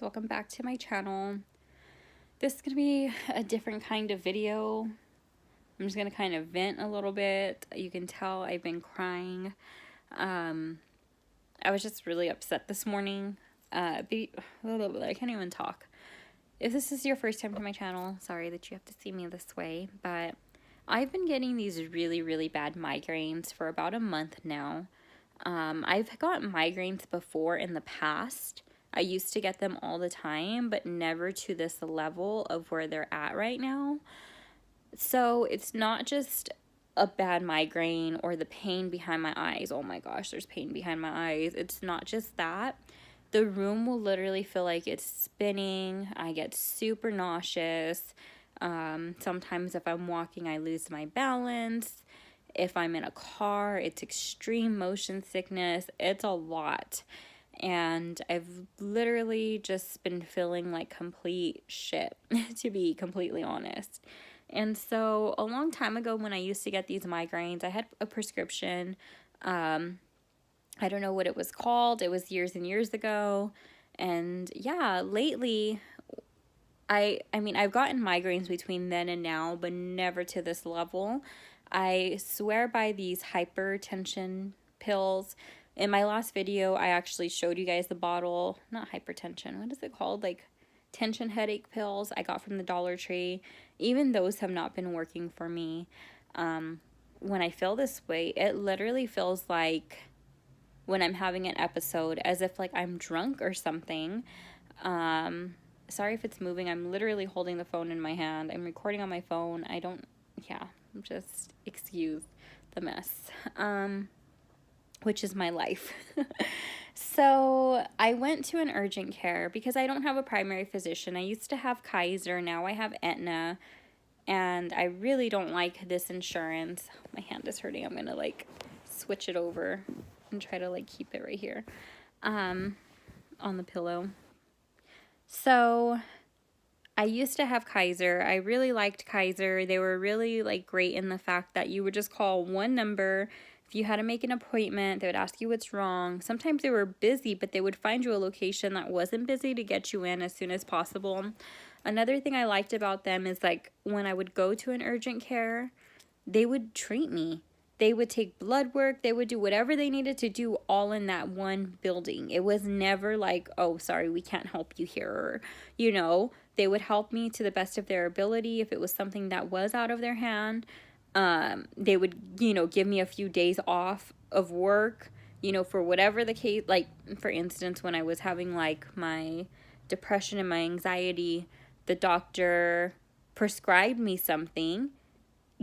welcome back to my channel. This is going to be a different kind of video. I'm just going to kind of vent a little bit. You can tell I've been crying. I was just really upset this morning. I can't even talk. If this is your first time to my channel, sorry that you have to see me this way, but I've been getting these really bad migraines for about a month now. I've gotten migraines before in the past. I used to get them all the time, but never to this level of where they're at right now. So it's not just a bad migraine or the pain behind my eyes. Oh my gosh, there's pain behind my eyes. It's not just that. The room will literally feel like it's spinning. I get super nauseous. Sometimes if I'm walking, I lose my balance. If I'm in a car, it's extreme motion sickness. It's a lot. And I've literally just been feeling like complete shit, to be completely honest. And so a long time ago when I used to get these migraines, I had a prescription. I don't know what it was called. It was years and years ago. And yeah, lately, I mean, I've gotten migraines between then and now, but never to this level. I swear by these hypertension pills. In my last video, I actually showed you guys the bottle, not hypertension, what is it called? Like tension headache pills I got from the Dollar Tree. Even those have not been working for me. When I feel this way, it literally feels like when I'm having an episode, as if like I'm drunk or something. Sorry if it's moving. I'm literally holding the phone in my hand. I'm recording on my phone. Just excuse the mess. Which is my life. So I went to an urgent care because I don't have a primary physician. I used to have Kaiser, now I have Aetna, and I really don't like this insurance. My hand is hurting. I'm gonna like switch it over and try to like keep it right here on the pillow. So I used to have Kaiser. I really liked Kaiser. They were really like great in the fact that you would just call one number. If you had to make an appointment, they would ask you what's wrong. Sometimes they were busy, but they would find you a location that wasn't busy to get you in as soon as possible. Another thing I liked about them is like when I would go to an urgent care, they would treat me. They would take blood work. They would do whatever they needed to do all in that one building. It was never like, oh, sorry, we can't help you here. Or, they would help me to the best of their ability. If it was something that was out of their hand, they would, give me a few days off of work, for whatever the case. Like, for instance, when I was having like my depression and my anxiety, the doctor prescribed me something,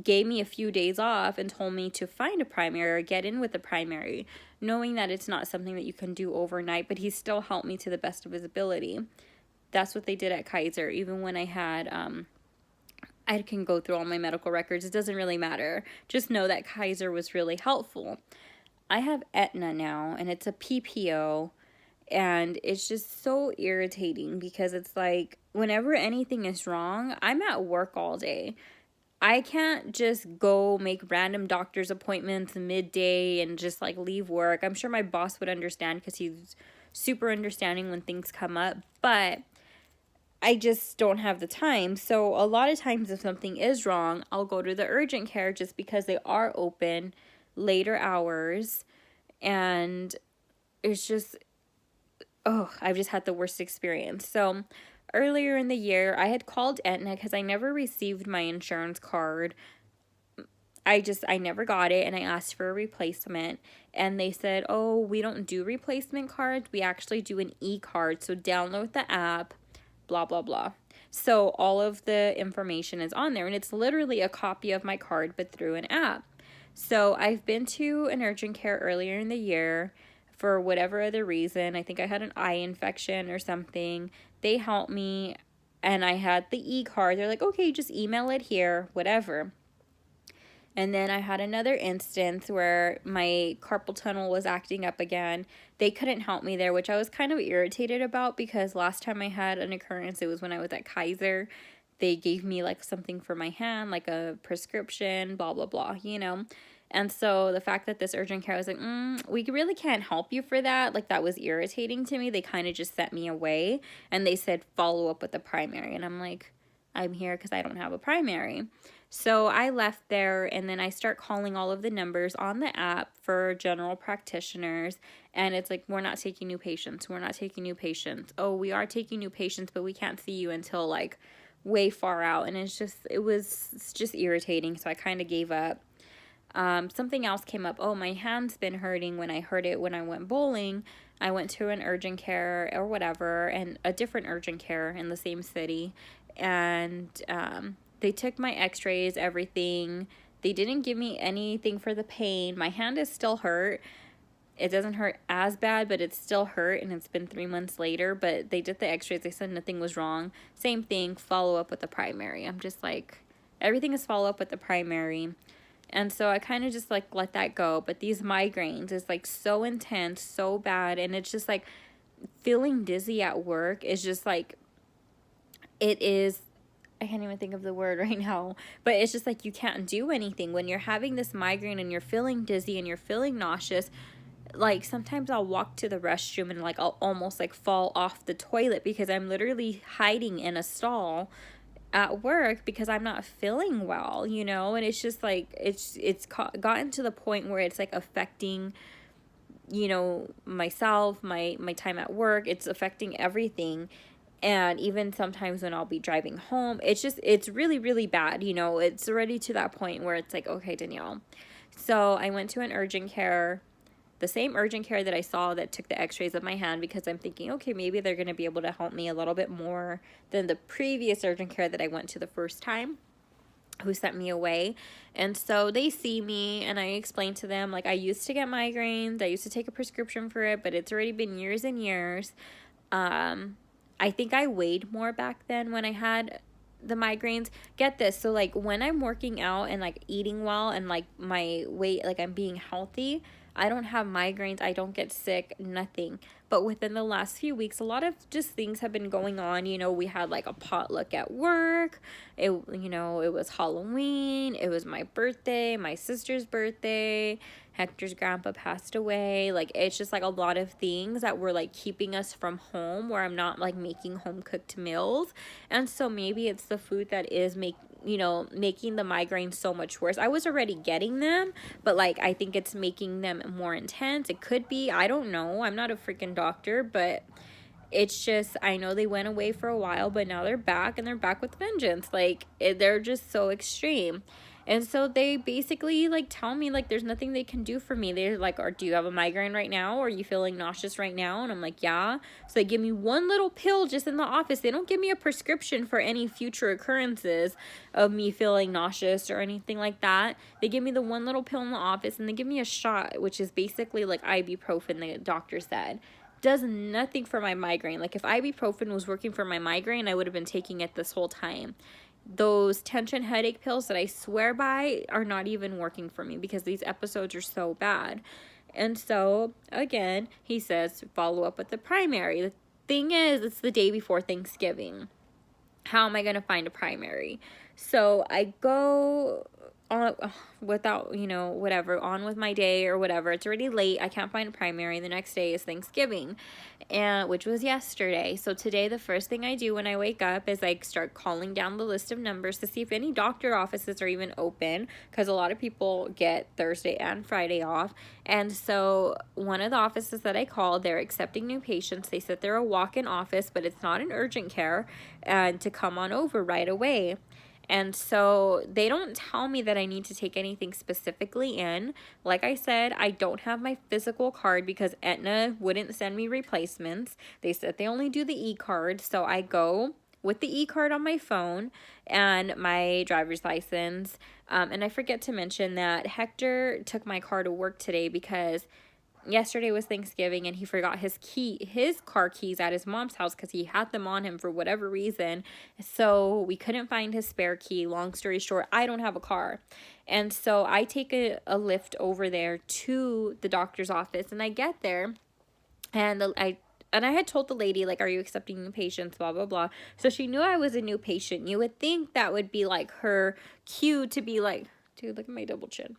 gave me a few days off, and told me to find a primary or get in with a primary, knowing that it's not something that you can do overnight, but he still helped me to the best of his ability. That's what they did at Kaiser. Even when I had, I can go through all my medical records. It doesn't really matter. Just know that Kaiser was really helpful. I have Aetna now, and it's a PPO, and it's just so irritating because it's like whenever anything is wrong, I'm at work all day. I can't just go make random doctor's appointments midday and just like leave work. I'm sure my boss would understand because he's super understanding when things come up, but I just don't have the time. So a lot of times if something is wrong, I'll go to the urgent care just because they are open later hours. And it's just, I've just had the worst experience. So earlier in the year, I had called Aetna because I never received my insurance card. I never got it, and I asked for a replacement, and they said, oh, we don't do replacement cards. We actually do an e-card, so download the app, blah, blah, blah. So all of the information is on there, and it's literally a copy of my card, but through an app. So I've been to an urgent care earlier in the year for whatever other reason. I think I had an eye infection or something. They helped me, and I had the e-card. They're like, okay, just email it here, whatever. And then I had another instance where my carpal tunnel was acting up again. They couldn't help me there, which I was kind of irritated about because last time I had an occurrence, it was when I was at Kaiser. They gave me like something for my hand, like a prescription, blah, blah, blah, And so the fact that this urgent care was like, we really can't help you for that, like, that was irritating to me. They kind of just sent me away, and they said follow up with the primary. And I'm like, I'm here because I don't have a primary. So I left there, and then I start calling all of the numbers on the app for general practitioners. And it's like, we're not taking new patients. We're not taking new patients. Oh, we are taking new patients, but we can't see you until like way far out. And it's just irritating. So I kind of gave up. Something else came up. Oh, my hand's been hurting when I hurt it when I went bowling. I went to an urgent care or whatever, and a different urgent care in the same city. And they took my x-rays, everything. They didn't give me anything for the pain. My hand is still hurt. It doesn't hurt as bad, but it's still hurt, and it's been 3 months later. But they did the x-rays. They said nothing was wrong. Same thing, follow up with the primary. I'm just like, everything is follow up with the primary. And so I kind of just like let that go. But these migraines is like so intense, so bad. And it's just like feeling dizzy at work is just like, it is, I can't even think of the word right now, but it's just like you can't do anything when you're having this migraine and you're feeling dizzy and you're feeling nauseous. Like, sometimes I'll walk to the restroom and like I'll almost like fall off the toilet because I'm literally hiding in a stall at work because I'm not feeling well, you know. And it's just like it's gotten to the point where it's like affecting, you know, myself, my time at work. It's affecting everything. And even sometimes when I'll be driving home, it's really, really bad. You know, it's already to that point where it's like, okay, Danielle. So I went to an urgent care, the same urgent care that I saw that took the x-rays of my hand, because I'm thinking, okay, maybe they're going to be able to help me a little bit more than the previous urgent care that I went to the first time, who sent me away. And so they see me, and I explain to them, like, I used to get migraines. I used to take a prescription for it, but it's already been years and years. I think I weighed more back then when I had the migraines. Get this. So like when I'm working out and like eating well and like my weight, like I'm being healthy, I don't have migraines. I don't get sick, nothing. But within the last few weeks, a lot of just things have been going on. You know, we had like a potluck at work. It was Halloween. It was my birthday, my sister's birthday. Hector's grandpa passed away. Like, it's just like a lot of things that were like keeping us from home, where I'm not like making home cooked meals. And so maybe it's the food that is making the migraines so much worse. I was already getting them, but like I think it's making them more intense. It could be, I don't know. I'm not a freaking doctor, but it's just, I know they went away for a while, but now they're back, and they're back with vengeance. Like, they're just so extreme. And so they basically like tell me like there's nothing they can do for me. They're like, do you have a migraine right now? Or are you feeling nauseous right now? And I'm like, yeah. So they give me one little pill just in the office. They don't give me a prescription for any future occurrences of me feeling nauseous or anything like that. They give me the one little pill in the office, and they give me a shot, which is basically like ibuprofen, the doctor said. Does nothing for my migraine. Like, if ibuprofen was working for my migraine, I would have been taking it this whole time. Those tension headache pills that I swear by are not even working for me because these episodes are so bad. And so, again, he says, follow up with the primary. The thing is, it's the day before Thanksgiving. How am I going to find a primary? So I go on without, whatever, on with my day or whatever. It's already late. I can't find a primary. The next day is Thanksgiving, and which was yesterday. So today, the first thing I do when I wake up is I start calling down the list of numbers to see if any doctor offices are even open, because a lot of people get Thursday and Friday off. And so one of the offices that I called, they're accepting new patients. They said they're a walk-in office, but it's not an urgent care, and to come on over right away. And so they don't tell me that I need to take anything specifically in. Like I said, I don't have my physical card because Aetna wouldn't send me replacements. They said they only do the e-card. So I go with the e-card on my phone and my driver's license. And I forget to mention that Hector took my car to work today because yesterday was Thanksgiving and he forgot his car keys at his mom's house because he had them on him for whatever reason. So we couldn't find his spare key. Long story short, I don't have a car. And so I take a lift over there to the doctor's office, and I get there, and I had told the lady, like, are you accepting new patients, blah, blah, blah. So she knew I was a new patient. You would think that would be like her cue to be like, dude, look at my double chin.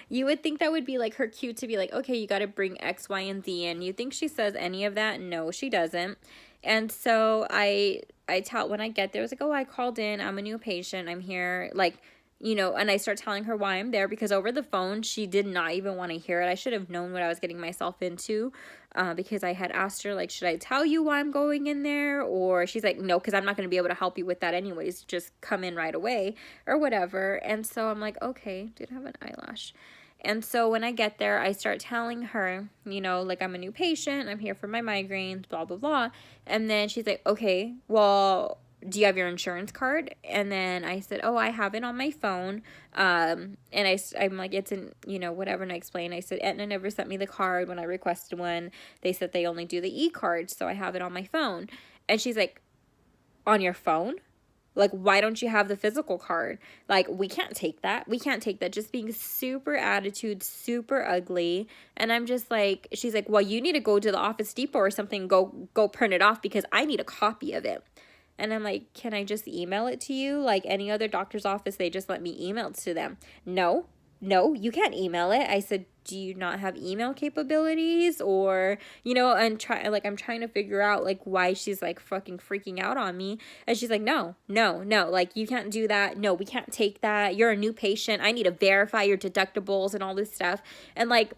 You would think that would be like her cue to be like, okay, you got to bring X, Y, and Z in. You think she says any of that? No, she doesn't. And so I tell, when I get there, I was like, oh, I called in. I'm a new patient. I'm here. Like, you know, and I start telling her why I'm there, because over the phone, she did not even want to hear it. I should have known what I was getting myself into, because I had asked her, like, should I tell you why I'm going in there? Or she's like, no, because I'm not going to be able to help you with that anyways. Just come in right away or whatever. And so I'm like, okay, did have an eyelash. And so when I get there, I start telling her, you know, like, I'm a new patient. I'm here for my migraines, blah, blah, blah. And then she's like, okay, well, do you have your insurance card? And then I said, oh, I have it on my phone. And I'm like, it's in, you know, whatever. And I explained, I said, Aetna never sent me the card when I requested one. They said they only do the e-card. So I have it on my phone. And she's like, on your phone? Like, why don't you have the physical card? Like, we can't take that. We can't take that. Just being super attitude, super ugly. And I'm just like, she's like, well, you need to go to the Office Depot or something. Go print it off because I need a copy of it. And I'm like, can I just email it to you? Like any other doctor's office, they just let me email it to them. No, you can't email it. I said, do you not have email capabilities? Or, you know, I'm trying to figure out like why she's like fucking freaking out on me. And she's like, no, like you can't do that. No, we can't take that. You're a new patient. I need to verify your deductibles and all this stuff. And like,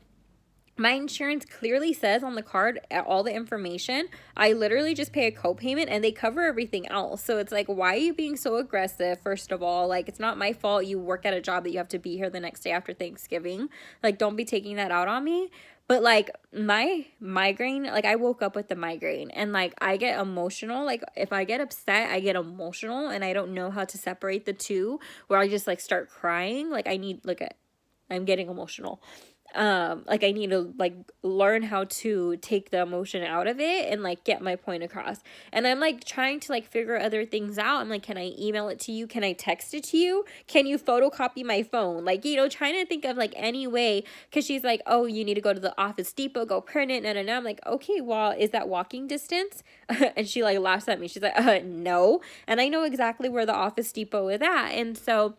my insurance clearly says on the card all the information. I literally just pay a copayment and they cover everything else. So it's like, why are you being so aggressive? First of all, like, it's not my fault you work at a job that you have to be here the next day after Thanksgiving. Like, don't be taking that out on me. But like my migraine, like I woke up with the migraine and like I get emotional. Like if I get upset, I get emotional and I don't know how to separate the two, where I just like start crying. Like I'm getting emotional. Like I need to like learn how to take the emotion out of it and like get my point across. And I'm like trying to like figure other things out. I'm like, can I email it to you? Can I text it to you? Can you photocopy my phone? Like, you know, trying to think of like any way, because she's like, oh, you need to go to the Office Depot, go print it. No. I'm like, okay, well, is that walking distance? And she like laughs at me. She's like, no. And I know exactly where the Office Depot is at. And so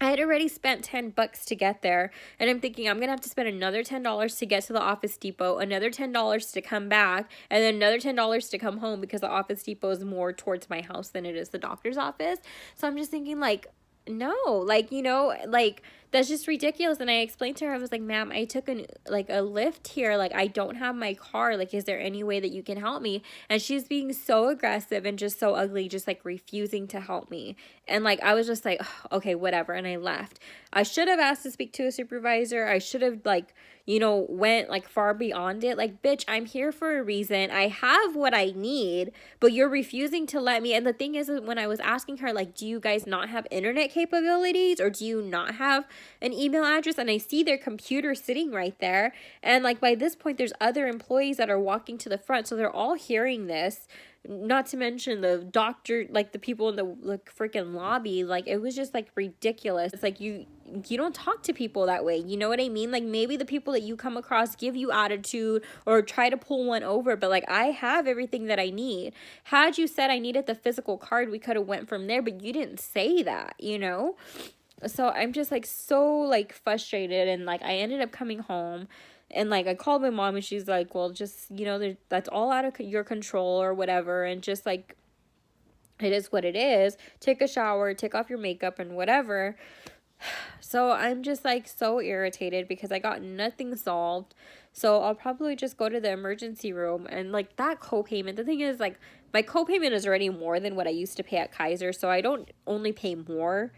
I had already spent $10 to get there, and I'm thinking I'm going to have to spend another $10 to get to the Office Depot, another $10 to come back, and then another $10 to come home, because the Office Depot is more towards my house than it is the doctor's office. So I'm just thinking like, no, like, you know, like that's just ridiculous. And I explained to her, I was like, ma'am, I took a lift here. Like, I don't have my car. Like, is there any way that you can help me? And she's being so aggressive and just so ugly, just like refusing to help me. And like, I was just like, okay, whatever. And I left. I should have asked to speak to a supervisor. I should have like, you know, went like far beyond it. Like, bitch, I'm here for a reason. I have what I need, but you're refusing to let me. And the thing is, when I was asking her, like, do you guys not have internet capabilities, or do you not have an email address? And I see their computer sitting right there. And like, by this point, there's other employees that are walking to the front. So they're all hearing this. Not to mention the doctor, like the people in the like freaking lobby. Like, it was just like ridiculous. It's like you don't talk to people that way. You know what I mean? Like, maybe the people that you come across give you attitude or try to pull one over, but like, I have everything that I need. Had you said I needed the physical card, we could have went from there, but you didn't say that, you know? So I'm just like so like frustrated, and like I ended up coming home. And, like, I called my mom, and she's like, well, just, you know, that's all out of your control or whatever. And just, like, it is what it is. Take a shower, take off your makeup and whatever. So I'm just, like, so irritated because I got nothing solved. So I'll probably just go to the emergency room. And, like, that copayment, the thing is, like, my copayment is already more than what I used to pay at Kaiser. So I don't only pay more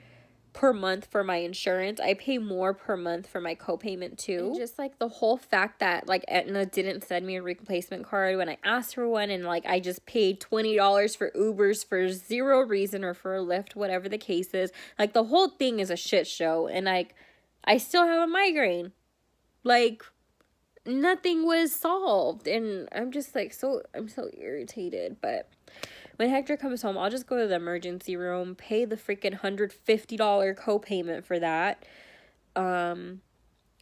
per month for my insurance, I pay more per month for my copayment too. And just like the whole fact that like Aetna didn't send me a replacement card when I asked for one, and like I just paid $20 for Ubers for zero reason, or for a Lyft, whatever the case is. Like, the whole thing is a shit show, and like I still have a migraine. Like, nothing was solved, and I'm just like I'm so irritated. But when Hector comes home, I'll just go to the emergency room, pay the freaking $150 copayment for that.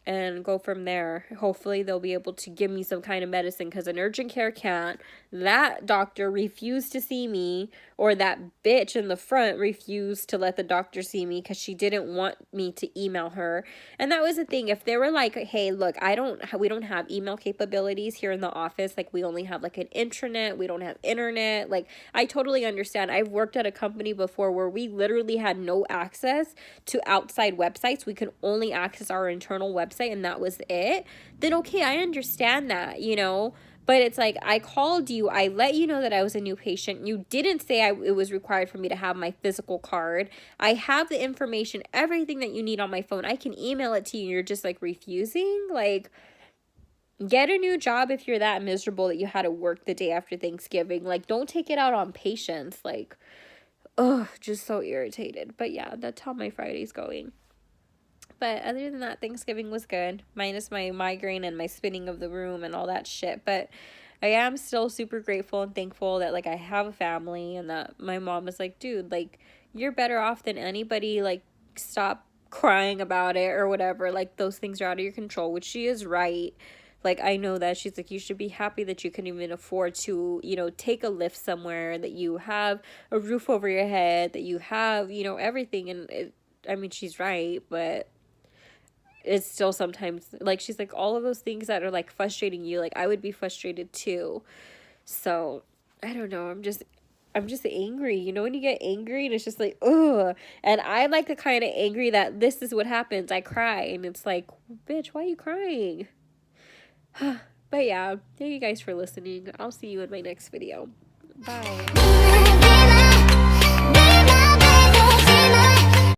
and go from there. Hopefully they'll be able to give me some kind of medicine, because an urgent care can't. That doctor refused to see me, or that bitch in the front refused to let the doctor see me because she didn't want me to email her. And that was the thing. If they were like, hey, look, we don't have email capabilities here in the office, like we only have like an intranet, we don't have internet, like I totally understand. I've worked at a company before where we literally had no access to outside websites. We could only access our internal website, and that was it. Then okay, I understand that, you know. But it's like, I called you, I let you know that I was a new patient. You didn't say it was required for me to have my physical card. I have the information, everything that you need on my phone. I can email it to you, and you're just like refusing. Like, get a new job if you're that miserable that you had to work the day after Thanksgiving. Like, don't take it out on patients. Like, ugh, just so irritated. But yeah, that's how my Friday's going. But other than that, Thanksgiving was good, minus my migraine and my spinning of the room and all that shit. But I am still super grateful and thankful that, like, I have a family, and that my mom was like, dude, like, you're better off than anybody. Like, stop crying about it or whatever. Like, those things are out of your control, which she is right. Like, I know that. She's like, you should be happy that you can even afford to, you know, take a lift somewhere, that you have a roof over your head, that you have, you know, everything. And I mean, she's right, but it's still sometimes, like, she's like, all of those things that are like frustrating you, like I would be frustrated too. So I don't know, I'm just angry, you know, when you get angry and it's just like, ugh. And I'm like the kind of angry that this is what happens, I cry, and it's like, bitch, why are you crying? But yeah, thank you guys for listening. I'll see you in my next video. Bye.